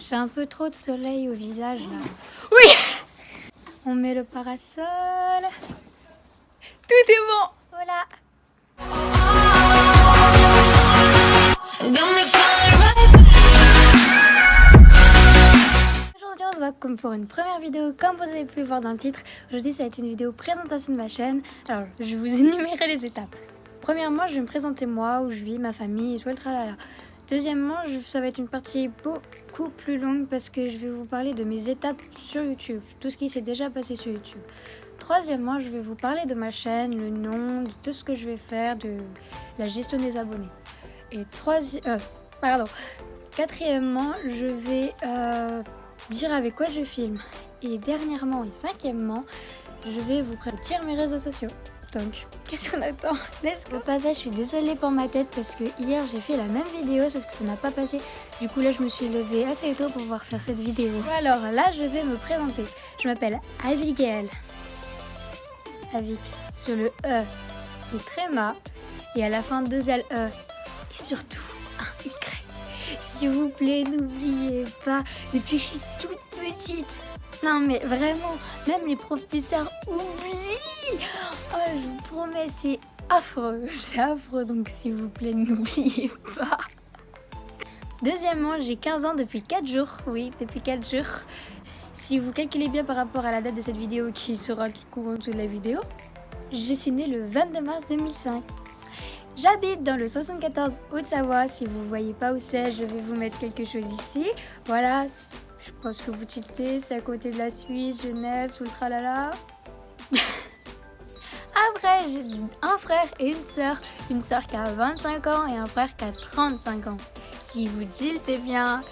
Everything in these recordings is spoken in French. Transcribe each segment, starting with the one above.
fait un peu trop de soleil au visage là. Oui. On met le parasol. Tout est bon. Voilà. Aujourd'hui on se voit comme pour une première vidéo, comme vous avez pu le voir dans le titre. Aujourd'hui ça va être une vidéo présentation de ma chaîne. Alors je vais vous énumérer les étapes. Premièrement, je vais me présenter moi, où je vis, ma famille et tout le tralala. Deuxièmement, ça va être une partie beaucoup plus longue parce que je vais vous parler de mes étapes sur YouTube, tout ce qui s'est déjà passé sur YouTube. Troisièmement, je vais vous parler de ma chaîne, le nom, de tout ce que je vais faire, de la gestion des abonnés. Et quatrièmement, je vais dire avec quoi je filme. Et dernièrement et cinquièmement, je vais vous dire mes réseaux sociaux. Donc, qu'est-ce qu'on attend? Au passage, je suis désolée pour ma tête parce que hier j'ai fait la même vidéo sauf que ça n'a pas passé. Du coup là, je me suis levée assez tôt pour pouvoir faire cette vidéo. Alors là, je vais me présenter. Je m'appelle Abigail. Avec sur le E, des trémas et à la fin 2 L E. Et surtout, un Y. S'il vous plaît, n'oubliez pas, depuis que je suis toute petite. Non mais vraiment, même les professeurs oublient. Oh, je vous promets, c'est affreux, donc s'il vous plaît, n'oubliez pas. Deuxièmement, j'ai 15 ans depuis 4 jours, oui, depuis 4 jours. Si vous calculez bien par rapport à la date de cette vidéo qui sera du coup en dessous de la vidéo, je suis née le 22 mars 2005. J'habite dans le 74 Haute-Savoie, si vous ne voyez pas où c'est, je vais vous mettre quelque chose ici. Voilà, je pense que vous tiltez, c'est à côté de la Suisse, Genève, tout le tralala. Après, j'ai un frère et une sœur qui a 25 ans et un frère qui a 35 ans. Si vous tiltez bien,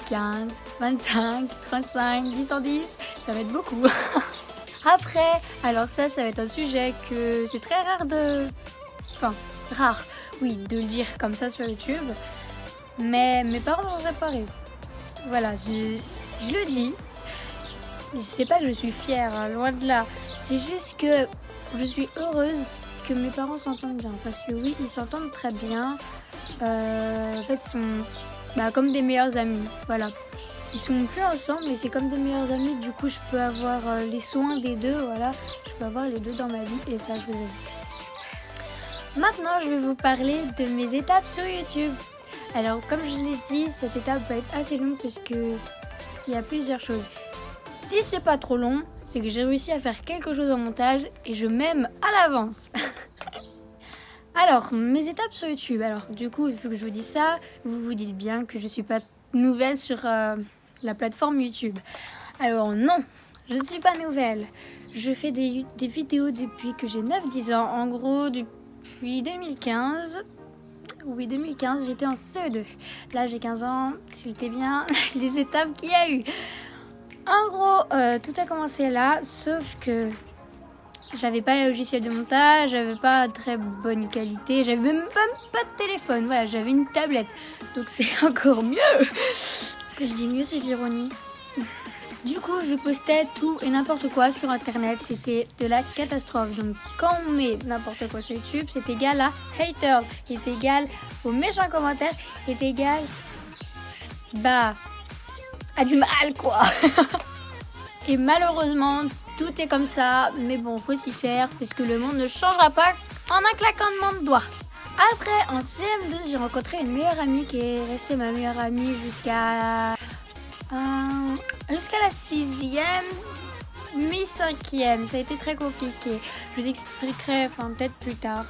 15, 25, 35, 10 en 10, ça va être beaucoup. Après, alors ça va être un sujet que c'est très rare de le dire comme ça sur YouTube. Mais mes parents sont séparés. Voilà, je le dis. Je sais pas que je suis fière, hein, loin de là. C'est juste que je suis heureuse que mes parents s'entendent bien. Parce que oui, ils s'entendent très bien. En fait, ils sont comme des meilleurs amis. Voilà. Ils sont plus ensemble, mais c'est comme des meilleurs amis. Du coup, je peux avoir les soins des deux. Voilà. Je peux avoir les deux dans ma vie. Et ça, je le fais. Maintenant, je vais vous parler de mes étapes sur YouTube. Alors, comme je l'ai dit, cette étape va être assez longue parce que il y a plusieurs choses. Si c'est pas trop long, c'est que j'ai réussi à faire quelque chose au montage et je m'aime à l'avance. Alors, mes étapes sur YouTube. Alors, du coup, il faut que je vous dise ça. Vous vous dites bien que je suis pas nouvelle sur la plateforme YouTube. Alors, non, je ne suis pas nouvelle. Je fais des vidéos depuis que j'ai 9-10 ans. En gros, depuis 2015. Oui, 2015, j'étais en CE2. Là, j'ai 15 ans. C'était bien les étapes qu'il y a eu. En gros, tout a commencé là, sauf que j'avais pas le logiciel de montage, j'avais pas très bonne qualité, j'avais même pas de téléphone. Voilà, j'avais une tablette. Donc c'est encore mieux. Que je dis mieux, c'est de l'ironie. Du coup, je postais tout et n'importe quoi sur internet, c'était de la catastrophe. Donc quand on met n'importe quoi sur YouTube, c'est égal à haters, qui est égal aux méchants commentaires, est égal à du mal quoi. Et malheureusement, tout est comme ça, mais bon, faut s'y faire, puisque le monde ne changera pas en un claquement de doigts. Après, en CM2, j'ai rencontré une meilleure amie qui est restée ma meilleure amie jusqu'à la 6e, mi-5e. Ça a été très compliqué. Je vous expliquerai peut-être plus tard.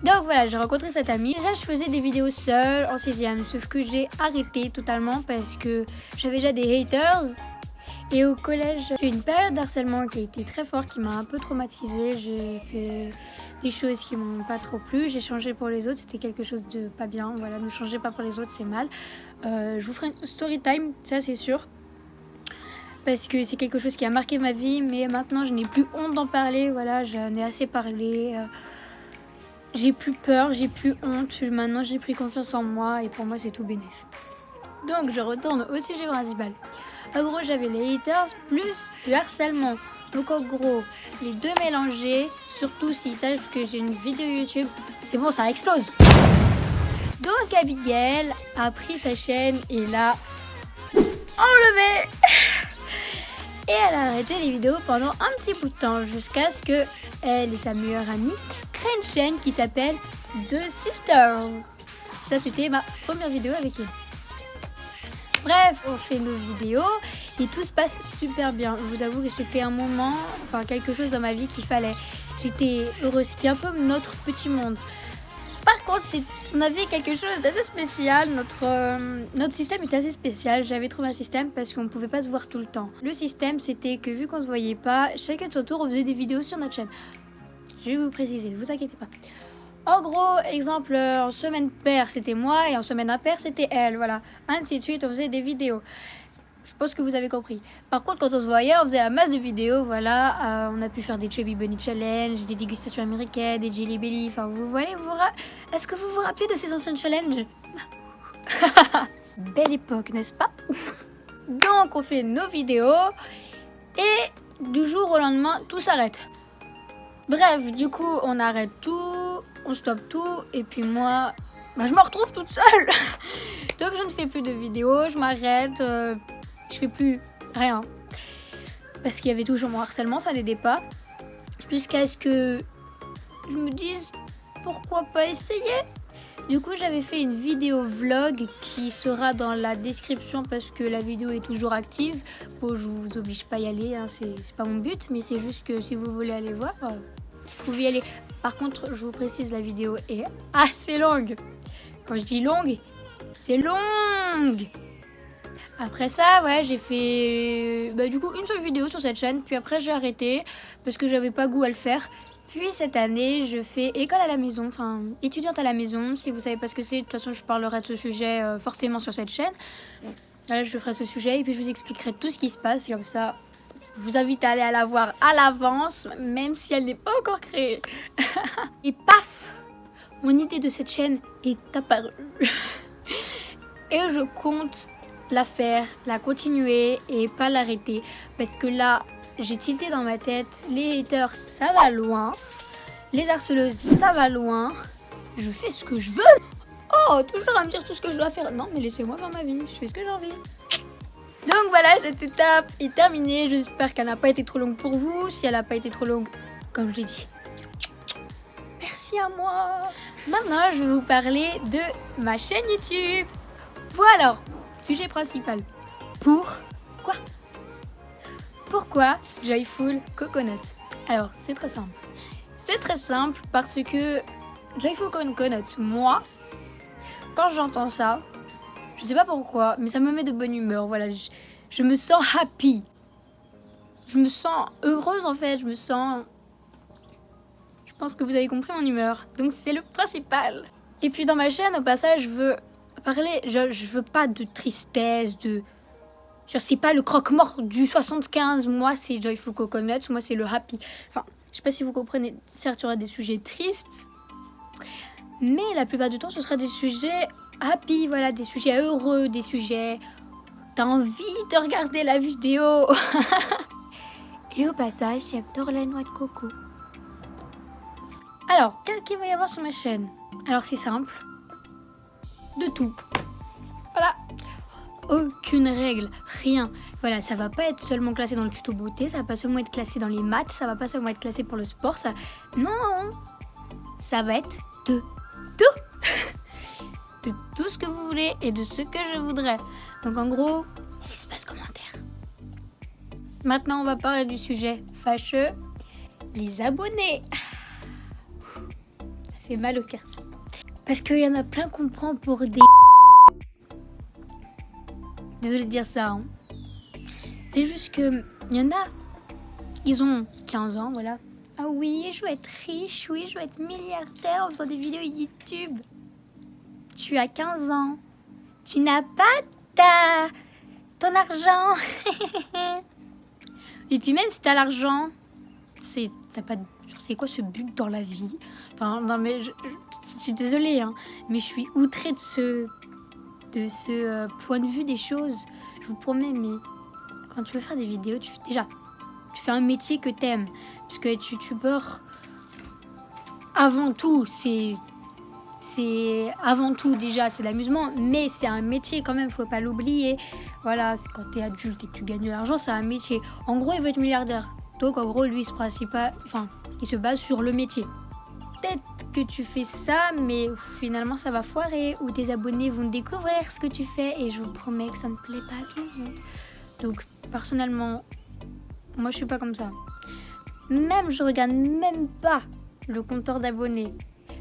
Donc voilà, j'ai rencontré cette amie. Déjà, je faisais des vidéos seule en 6e, sauf que j'ai arrêté totalement parce que j'avais déjà des haters. Et au collège, j'ai eu une période d'harcèlement qui a été très forte, qui m'a un peu traumatisée. J'ai fait des choses qui m'ont pas trop plu. J'ai changé pour les autres, c'était quelque chose de pas bien. Voilà, ne changez pas pour les autres, c'est mal. Je vous ferai une story time, ça c'est sûr. Parce que c'est quelque chose qui a marqué ma vie, mais maintenant je n'ai plus honte d'en parler. Voilà, j'en ai assez parlé. J'ai plus peur, j'ai plus honte. Maintenant j'ai pris confiance en moi et pour moi c'est tout bénef. Donc je retourne au sujet principal. En gros, j'avais les haters plus le harcèlement. Donc en gros, les deux mélangés, surtout s'ils savent que j'ai une vidéo YouTube, c'est bon, ça explose. Donc Abigail a pris sa chaîne et l'a enlevée. arrêté les vidéos pendant un petit bout de temps jusqu'à ce que elle et sa meilleure amie créent une chaîne qui s'appelle The Sisters. Ça, c'était ma première vidéo avec elle. Bref, on fait nos vidéos et tout se passe super bien. Je vous avoue que c'était un moment, enfin quelque chose dans ma vie qu'il fallait. J'étais heureuse, c'était un peu notre petit monde. Par contre, on avait quelque chose d'assez spécial. Notre système était assez spécial. J'avais trouvé un système parce qu'on ne pouvait pas se voir tout le temps. Le système, c'était que vu qu'on ne se voyait pas, chacun de son tour, on faisait des vidéos sur notre chaîne. Je vais vous préciser, ne vous inquiétez pas. En gros, exemple, en semaine paire, c'était moi et en semaine impaire, c'était elle. Voilà, ainsi de suite, on faisait des vidéos. Je pense que vous avez compris. Par contre, quand on se voyait, on faisait la masse de vidéos. Voilà, on a pu faire des Chubby Bunny Challenge, des dégustations américaines, des Jelly Belly. Enfin, vous voyez, est-ce que vous vous rappelez de ces anciens challenges? Belle époque, n'est-ce pas? Donc, on fait nos vidéos et du jour au lendemain, tout s'arrête. Bref, du coup, on arrête tout, on stoppe tout, et puis moi, je me retrouve toute seule. Donc je ne fais plus de vidéos, je m'arrête, je fais plus rien. Parce qu'il y avait toujours mon harcèlement, ça n'aidait pas. Jusqu'à ce que je me dise, pourquoi pas essayer? Du coup, j'avais fait une vidéo vlog qui sera dans la description parce que la vidéo est toujours active. Bon, je vous oblige pas à y aller, hein, c'est pas mon but, mais c'est juste que si vous voulez aller voir, vous pouvez y aller. Par contre, je vous précise, la vidéo est assez longue. Quand je dis longue, c'est longue. Après ça, ouais, j'ai fait du coup une seule vidéo sur cette chaîne, puis après j'ai arrêté parce que j'avais pas goût à le faire. Puis cette année, je fais école à la maison, enfin étudiante à la maison. Si vous savez pas ce que c'est, de toute façon, je parlerai de ce sujet forcément sur cette chaîne. Là, je ferai ce sujet et puis je vous expliquerai tout ce qui se passe. Comme ça, je vous invite à aller à la voir à l'avance, même si elle n'est pas encore créée. Et paf, mon idée de cette chaîne est apparue. Et je compte la faire, la continuer et pas l'arrêter. Parce que là, j'ai tilté dans ma tête, les haters, ça va loin. Les harceleuses, ça va loin. Je fais ce que je veux. Oh, toujours à me dire tout ce que je dois faire. Non, mais laissez-moi faire ma vie, je fais ce que j'ai envie. Donc voilà, cette étape est terminée. J'espère qu'elle n'a pas été trop longue pour vous. Si elle n'a pas été trop longue, comme je l'ai dit, merci à moi. Maintenant, je vais vous parler de ma chaîne YouTube. Voilà, sujet principal. Pourquoi Joyful Coconut? Alors, c'est très simple. C'est très simple parce que Joyful Coconut, moi, quand j'entends ça, je sais pas pourquoi, mais ça me met de bonne humeur. Voilà, je me sens happy. Je me sens heureuse en fait. Je pense que vous avez compris mon humeur. Donc c'est le principal. Et puis dans ma chaîne, au passage, je veux parler. Je veux pas de tristesse, c'est pas le croque-mort du 75. Moi, c'est Joyful Coconut. Moi, c'est le happy. Enfin, je sais pas si vous comprenez. Certes, il y aura des sujets tristes, mais la plupart du temps, ce sera des sujets happy. Voilà, des sujets heureux, des sujets. T'as envie de regarder la vidéo. Et au passage, j'adore la noix de coco. Alors, qu'est-ce qu'il va y avoir sur ma chaîne? Alors, c'est simple. De tout. Voilà. Aucune règle, rien. Voilà, ça va pas être seulement classé dans le tuto beauté, ça va pas seulement être classé dans les maths, ça va pas seulement être classé pour le sport, ça... Non, ça va être de tout. De tout ce que vous voulez et de ce que je voudrais. Donc en gros, l'espace commentaire. Maintenant, on va parler du sujet fâcheux, les abonnés. Ça fait mal au cœur. Parce qu'il y en a plein qu'on prend pour des... Désolée de dire ça. Hein. C'est juste que il y en a, ils ont 15 ans, voilà. Ah oui, je veux être riche, oui, je veux être milliardaire en faisant des vidéos YouTube. Tu as 15 ans. Tu n'as pas ton argent. Et puis même si tu as l'argent, c'est quoi ce but dans la vie? Enfin, non mais je suis désolée, hein, mais je suis outrée de ce point de vue des choses. Je vous promets, mais quand tu veux faire des vidéos, tu fais un métier que t'aimes. Parce que être youtubeur, avant tout, c'est c'est avant tout déjà c'est de l'amusement, mais c'est un métier quand même, faut pas l'oublier. Voilà, c'est quand t'es adulte et que tu gagnes de l'argent, c'est un métier. En gros, il veut être milliardaire. Donc en gros, lui, il se base sur le métier. Peut-être que tu fais ça, mais finalement ça va foirer, ou tes abonnés vont découvrir ce que tu fais, et je vous promets que ça ne plaît pas à tout le monde. Donc personnellement, moi je suis pas comme ça. Même je regarde même pas le compteur d'abonnés,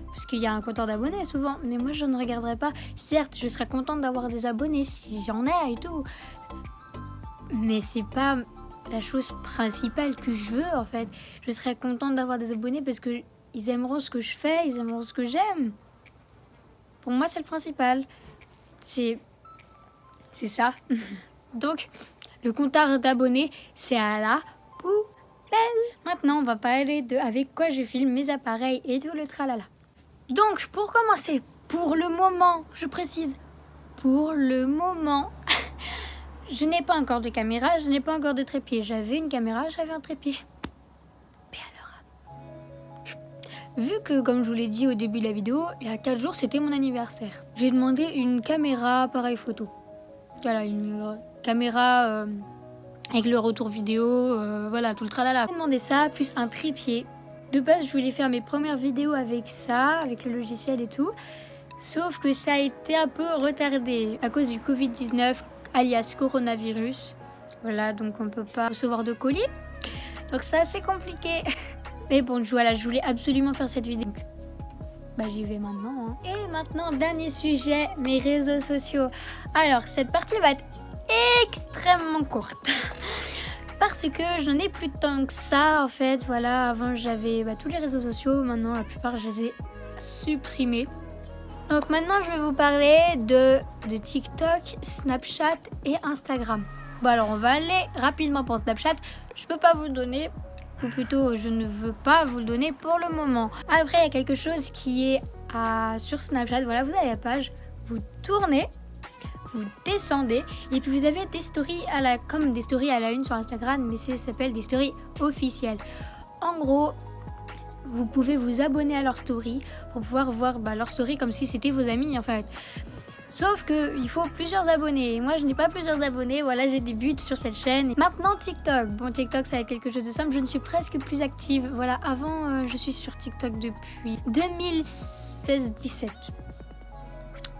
parce qu'il y a un compteur d'abonnés souvent, mais moi je ne regarderai pas. Certes, je serais contente d'avoir des abonnés si j'en ai et tout, mais c'est pas la chose principale que je veux en fait. Je serais contente d'avoir des abonnés parce que ils aimeront ce que je fais, ils aimeront ce que j'aime. Pour moi, c'est le principal. C'est ça. Donc, le compteur d'abonnés, c'est à la poubelle. Maintenant, on va parler de avec quoi je filme mes appareils et tout le tralala. Donc, pour commencer, pour le moment, je précise, pour le moment, je n'ai pas encore de caméra, je n'ai pas encore de trépied. J'avais une caméra, j'avais un trépied. Vu que, comme je vous l'ai dit au début de la vidéo, il y a 4 jours, c'était mon anniversaire. J'ai demandé une caméra appareil photo. Voilà, une caméra avec le retour vidéo, voilà, tout le tralala. J'ai demandé ça, plus un trépied. De base, je voulais faire mes premières vidéos avec ça, avec le logiciel et tout. Sauf que ça a été un peu retardé à cause du Covid-19, alias coronavirus. Voilà, donc on ne peut pas recevoir de colis. Donc c'est assez compliqué. Mais bon, voilà, je voulais absolument faire cette vidéo. Bah j'y vais maintenant. Hein. Et maintenant, dernier sujet, mes réseaux sociaux. Alors, cette partie va être extrêmement courte. Parce que je n'en ai plus de temps que ça, en fait. Voilà, avant j'avais tous les réseaux sociaux. Maintenant, la plupart, je les ai supprimés. Donc maintenant, je vais vous parler de TikTok, Snapchat et Instagram. Bon alors, on va aller rapidement pour Snapchat. Je peux pas vous donner... ou plutôt je ne veux pas vous le donner pour le moment. Après il y a quelque chose qui est sur Snapchat, voilà, vous avez la page, vous tournez, vous descendez et puis vous avez des stories comme des stories à la une sur Instagram, mais ça s'appelle des stories officielles. En gros, vous pouvez vous abonner à leur story pour pouvoir voir leur story comme si c'était vos amis en fait. Sauf qu'il faut plusieurs abonnés. Moi, je n'ai pas plusieurs abonnés. Voilà, j'ai des buts sur cette chaîne. Maintenant, TikTok. Bon, TikTok, ça va être quelque chose de simple. Je ne suis presque plus active. Voilà, avant, je suis sur TikTok depuis 2016-17.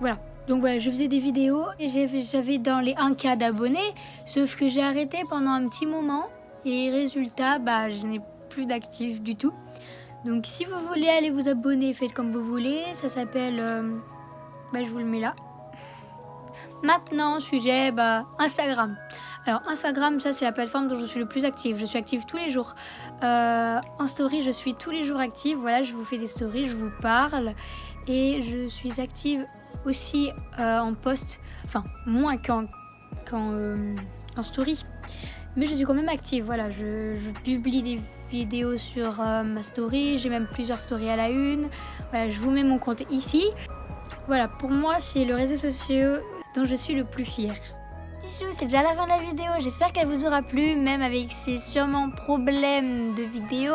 Voilà. Donc voilà, je faisais des vidéos et j'avais dans les 1K d'abonnés. Sauf que j'ai arrêté pendant un petit moment. Et résultat, je n'ai plus d'actifs du tout. Donc si vous voulez aller vous abonner, faites comme vous voulez. Ça s'appelle... je vous le mets là. Maintenant, sujet, Instagram. Alors Instagram, ça c'est la plateforme dont je suis le plus active. Je suis active tous les jours. En story, je suis tous les jours active. Voilà, je vous fais des stories, je vous parle. Et je suis active aussi en post. Enfin, moins qu'en story. Mais je suis quand même active. Voilà, je publie des vidéos sur ma story. J'ai même plusieurs stories à la une. Voilà, je vous mets mon compte ici. Voilà, pour moi, c'est le réseau social dont je suis le plus fière. C'est déjà la fin de la vidéo. J'espère qu'elle vous aura plu, même avec ses sûrement problèmes de vidéo.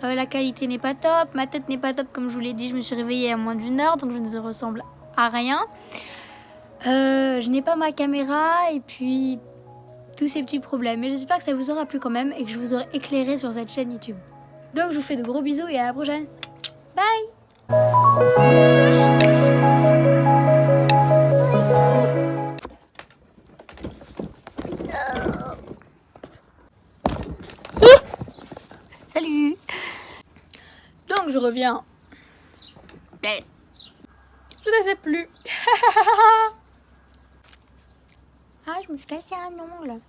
La qualité n'est pas top, ma tête n'est pas top, comme je vous l'ai dit. Je me suis réveillée à moins d'1 heure, donc je ne ressemble à rien. Je n'ai pas ma caméra et puis tous ces petits problèmes. Mais j'espère que ça vous aura plu quand même et que je vous aurai éclairé sur cette chaîne YouTube. Donc je vous fais de gros bisous et à la prochaine. Bye. Salut. Donc je reviens. Je ne sais plus. Ah, je me suis cassé un ongle.